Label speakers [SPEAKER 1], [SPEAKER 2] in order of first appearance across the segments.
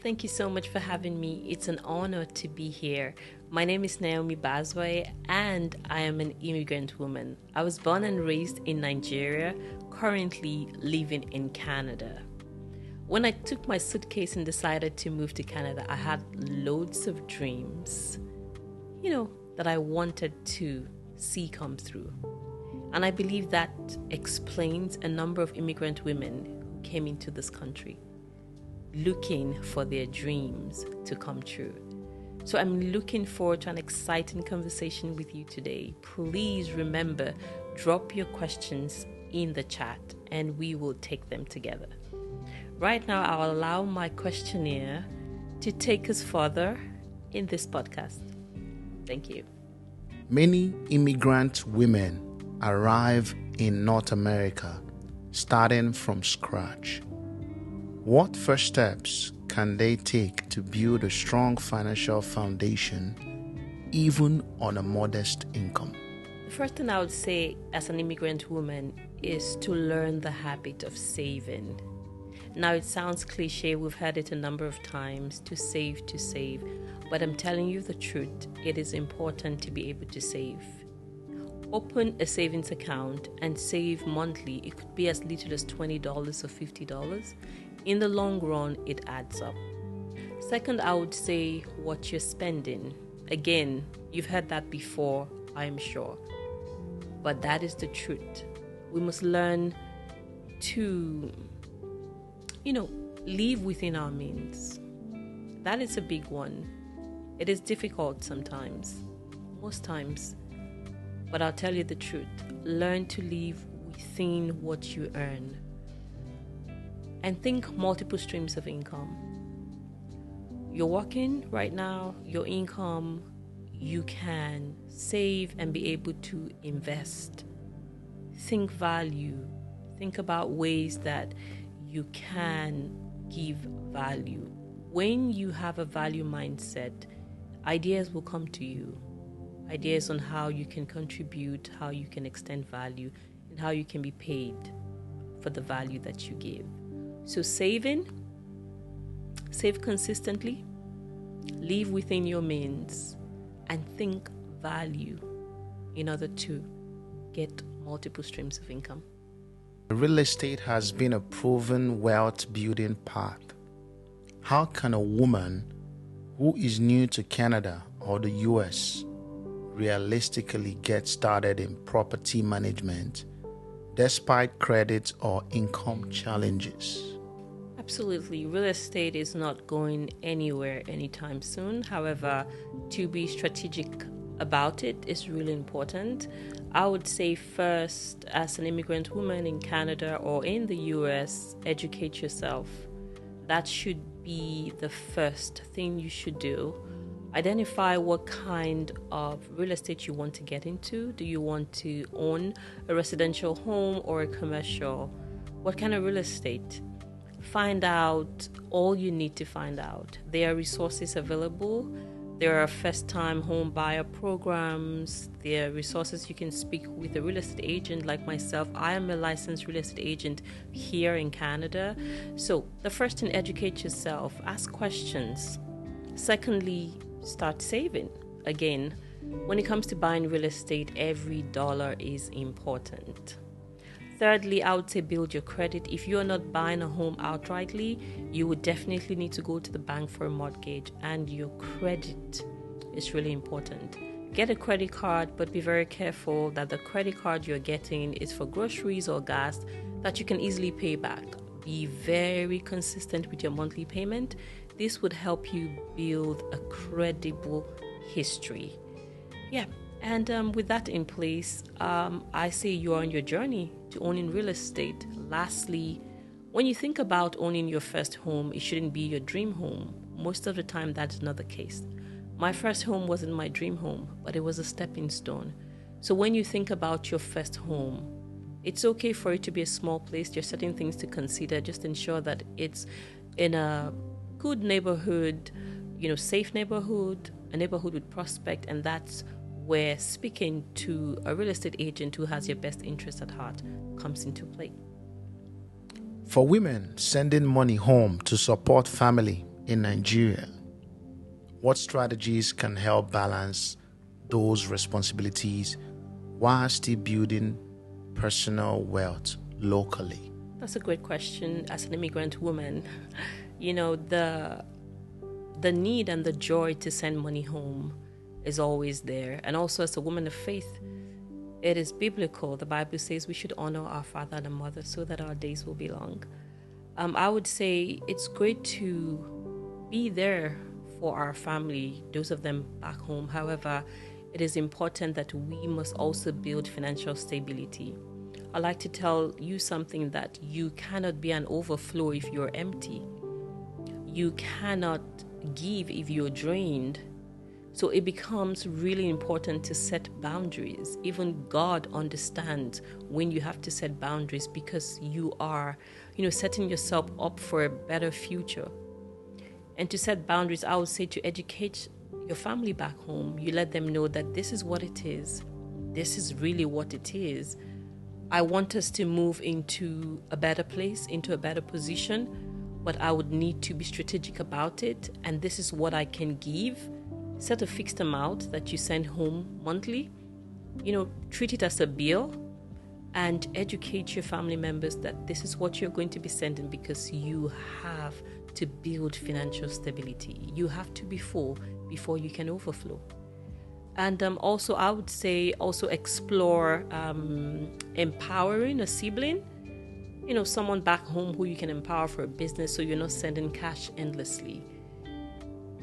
[SPEAKER 1] Thank you so much for having me. It's an honor to be here. My name is Naomi Bazuaye and I am an immigrant woman. I was born and raised in Nigeria, currently living in Canada. When I took my suitcase and decided to move to Canada, I had loads of dreams, that I wanted to see come through. And I believe that explains a number of immigrant women who came into this country looking for their dreams to come true. So I'm looking forward to an exciting conversation with you today. Please remember, drop your questions in the chat and we will take them together. Right now, I'll allow my questionnaire to take us further in this podcast. Thank you.
[SPEAKER 2] Many immigrant women arrive in North America starting from scratch. What first steps can they take to build a strong financial foundation, even on a modest income?
[SPEAKER 1] The first thing I would say as an immigrant woman is to learn the habit of saving. Now, it sounds cliche, we've heard it a number of times, to save, but I'm telling you the truth, it is important to be able to save. Open a savings account and save monthly. It could be as little as $20 or $50. In the long run, it adds up. Second, I would say what you're spending. Again, you've heard that before, I'm sure. But that is the truth. We must learn to, live within our means. That is a big one. It is difficult sometimes, most times. But I'll tell you the truth. Learn to live within what you earn. And think multiple streams of income. You're working right now, your income, you can save and be able to invest. Think value. Think about ways that you can give value. When you have a value mindset, ideas will come to you. Ideas on how you can contribute, how you can extend value, and how you can be paid for the value that you give. So save consistently, live within your means, and think value in order to get multiple streams of income.
[SPEAKER 2] Real estate has been a proven wealth building path. How can a woman who is new to Canada or the US realistically get started in property management despite credit or income challenges?
[SPEAKER 1] Absolutely. Real estate is not going anywhere anytime soon. However, to be strategic about it is really important. I would say first, as an immigrant woman in Canada or in the US, educate yourself. That should be the first thing you should do. Identify what kind of real estate you want to get into. Do you want to own a residential home or a commercial? What kind of real estate? Find out all you need to find out. There are resources available. There are first-time home buyer programs. There are resources you can speak with a real estate agent like myself. I am a licensed real estate agent here in Canada. So the first thing, educate yourself. Ask questions. Secondly, start saving. Again, when it comes to buying real estate, every dollar is important. Thirdly, I would say build your credit. If you're not buying a home outrightly, you would definitely need to go to the bank for a mortgage, and your credit is really important. Get a credit card, but be very careful that the credit card you're getting is for groceries or gas that you can easily pay back. Be very consistent with your monthly payment. This would help you build a credible history. And with that in place, I say you're on your journey to owning real estate. Lastly, when you think about owning your first home, it shouldn't be your dream home. Most of the time, that's not the case. My first home wasn't my dream home, but it was a stepping stone. So when you think about your first home, it's okay for it to be a small place. There are certain things to consider. Just ensure that it's in a good neighborhood, safe neighborhood, a neighborhood with prospect, and that's where speaking to a real estate agent who has your best interest at heart comes into play.
[SPEAKER 2] For women sending money home to support family in Nigeria. What strategies can help balance those responsibilities while still building personal wealth locally?
[SPEAKER 1] That's a great question. As an immigrant woman, the need and the joy to send money home is always there. And also, as a woman of faith, it is biblical. The Bible says we should honor our father and mother so that our days will be long. I would say it's great to be there for our family, those of them back home. However, it is important that we must also build financial stability. I like to tell you something, that you cannot be an overflow if you're empty. You cannot give if you're drained. So it becomes really important to set boundaries. Even God understands when you have to set boundaries, because you are, setting yourself up for a better future. And to set boundaries, I would say to educate your family back home. You let them know that this is what it is. This is really what it is. I want us to move into a better place, into a better position, but I would need to be strategic about it. And this is what I can give. Set a fixed amount that you send home monthly. Treat it as a bill, and educate your family members that this is what you're going to be sending, because you have to build financial stability. You have to be full before you can overflow. And also, I would say also explore empowering a sibling, someone back home who you can empower for a business, so you're not sending cash endlessly.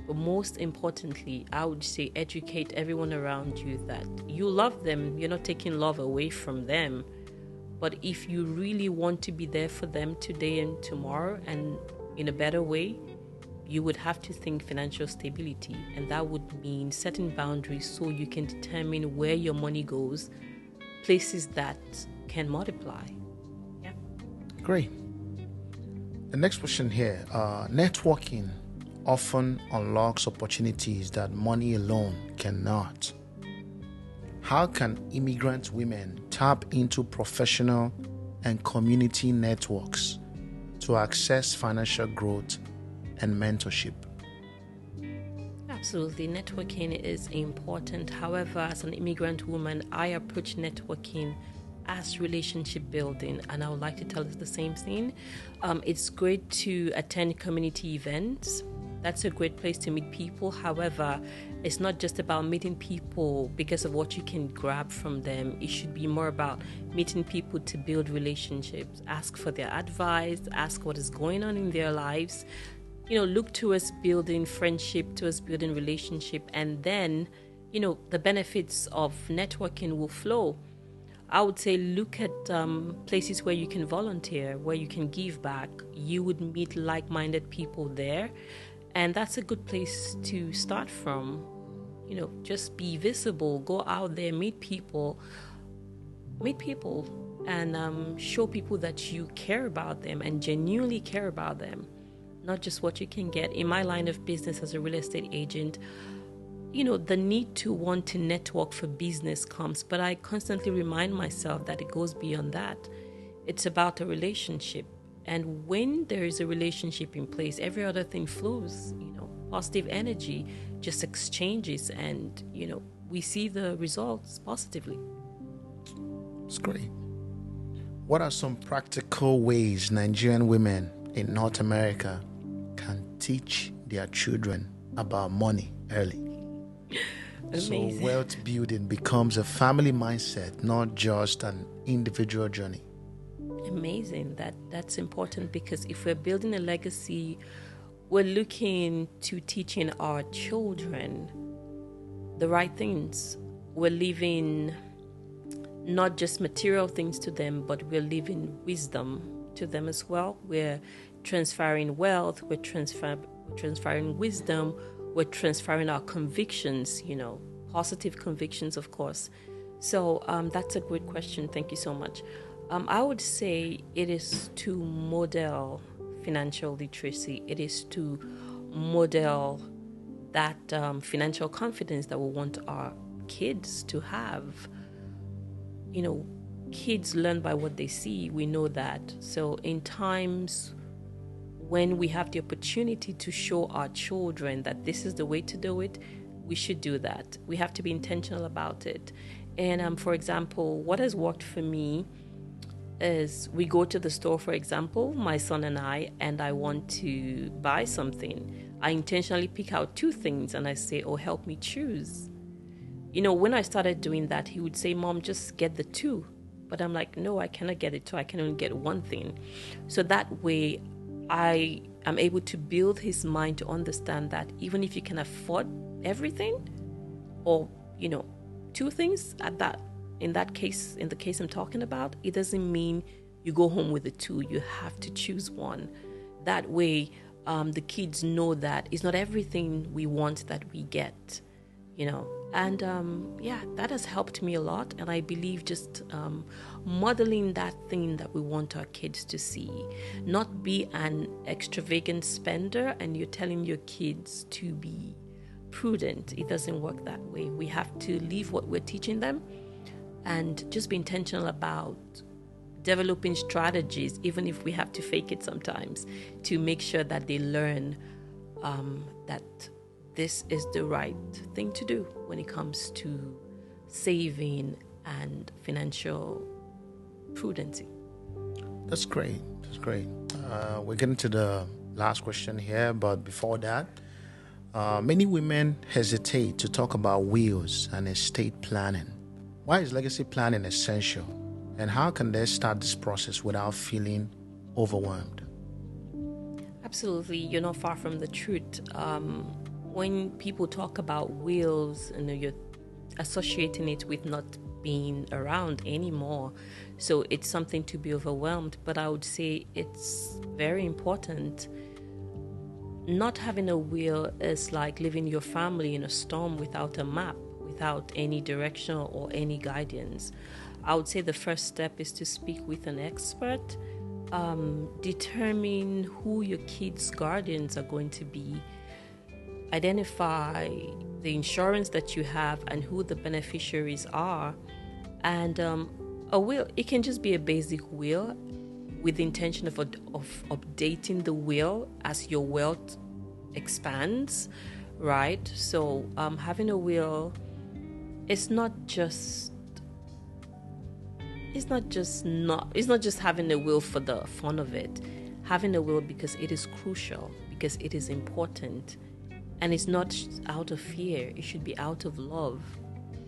[SPEAKER 1] But most importantly, I would say educate everyone around you that you love them. You're not taking love away from them. But if you really want to be there for them today and tomorrow and in a better way, you would have to think financial stability. And that would mean setting boundaries so you can determine where your money goes, places that can multiply. Yeah.
[SPEAKER 2] Great. The next question here, networking often unlocks opportunities that money alone cannot. How can immigrant women tap into professional and community networks to access financial growth and mentorship?
[SPEAKER 1] Absolutely. Networking is important. However, as an immigrant woman, I approach networking as relationship building, and I would like to tell us the same thing. It's great to attend community events. That's a great place to meet people. However, it's not just about meeting people because of what you can grab from them. It should be more about meeting people to build relationships. Ask for their advice. Ask what is going on in their lives. Look towards building friendship, towards building relationship. And then, the benefits of networking will flow. I would say look at places where you can volunteer, where you can give back. You would meet like-minded people there. And that's a good place to start from. Just be visible, go out there, meet people, and show people that you care about them and genuinely care about them, not just what you can get. In my line of business as a real estate agent, the need to want to network for business comes, but I constantly remind myself that it goes beyond that. It's about a relationship. And when there is a relationship in place, every other thing flows, positive energy just exchanges, and, we see the results positively.
[SPEAKER 2] It's great. What are some practical ways Nigerian women in North America can teach their children about money early?
[SPEAKER 1] Amazing.
[SPEAKER 2] So wealth building becomes a family mindset, not just an individual journey.
[SPEAKER 1] Amazing. That's important, because if we're building a legacy, we're looking to teaching our children the right things. We're leaving not just material things to them, but we're leaving wisdom to them as well. We're transferring wealth, we're transferring wisdom, we're transferring our convictions, positive convictions, of course. So that's a great question. Thank you so much. I would say it is to model financial literacy. It is to model that financial confidence that we want our kids to have. Kids learn by what they see. We know that. So in times when we have the opportunity to show our children that this is the way to do it, we should do that. We have to be intentional about it. And for example, what has worked for me is we go to the store, for example, my son and I want to buy something. I intentionally pick out 2 things and I say, oh, help me choose. When I started doing that, he would say, Mom, just get the 2. But I'm like, no, I cannot get it 2. I can only get 1 thing. So that way, I am able to build his mind to understand that even if you can afford everything, or 2 things in the case I'm talking about, it doesn't mean you go home with the 2. You have to choose one. That way, the kids know that it's not everything we want that we get, and that has helped me a lot. And I believe just modeling that thing that we want our kids to see, not be an extravagant spender and you're telling your kids to be prudent. It doesn't work that way. We have to leave what we're teaching them and just be intentional about developing strategies, even if we have to fake it sometimes, to make sure that they learn that this is the right thing to do when it comes to saving and financial prudency.
[SPEAKER 2] That's great. We're getting to the last question here, but before that, many women hesitate to talk about wills and estate planning. Why is legacy planning essential? And how can they start this process without feeling overwhelmed?
[SPEAKER 1] Absolutely. You're not far from the truth. When people talk about wills, you're associating it with not being around anymore. So it's something to be overwhelmed. But I would say it's very important. Not having a will is like living your family in a storm without a map, without any direction or any guidance. I would say the first step is to speak with an expert. Determine who your kids' guardians are going to be. Identify the insurance that you have and who the beneficiaries are. And a will, it can just be a basic will with the intention of updating the will as your wealth expands, right? So having a will, it's not just having a will for the fun of it. Having a will because it is crucial, because it is important. And it's not out of fear. It should be out of love,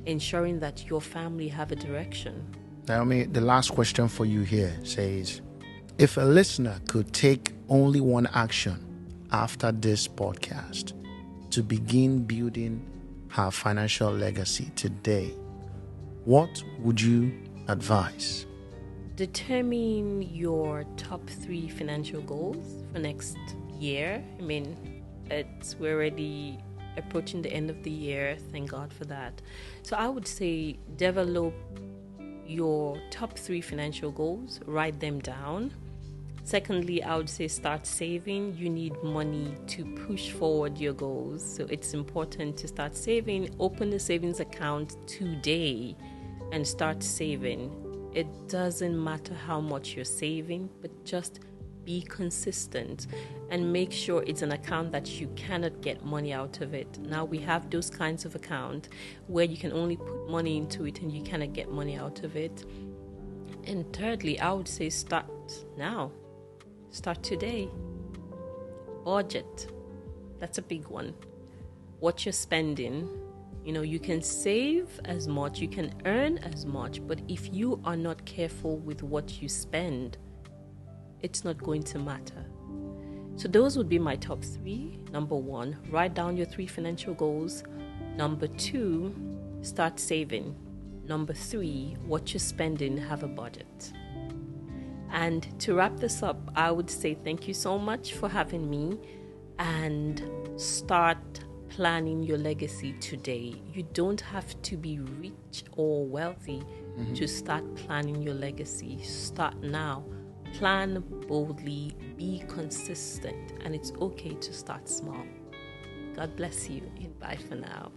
[SPEAKER 1] ensuring that your family have a direction.
[SPEAKER 2] Naomi, the last question for you here says, if a listener could take only one action after this podcast to begin building her financial legacy today, what would you advise?
[SPEAKER 1] Determine your top 3 financial goals for next year. We're already approaching the end of the year. Thank God for that. So I would say develop your top 3 financial goals. Write them down. Secondly, I would say start saving. You need money to push forward your goals. So it's important to start saving. Open a savings account today and start saving. It doesn't matter how much you're saving, but just be consistent and make sure it's an account that you cannot get money out of it. Now we have those kinds of accounts where you can only put money into it and you cannot get money out of it. And thirdly, I would say start now. Start today. Budget. That's a big one. What you're spending. You can save as much, you can earn as much, but if you are not careful with what you spend, it's not going to matter. So those would be my top 3. Number 1, write down your 3 financial goals. Number 2, start saving. Number 3, what you're spending, have a budget. And to wrap this up, I would say thank you so much for having me, and start planning your legacy today. You don't have to be rich or wealthy to start planning your legacy. Start now. Plan boldly, be consistent, and it's okay to start small. God bless you, and bye for now.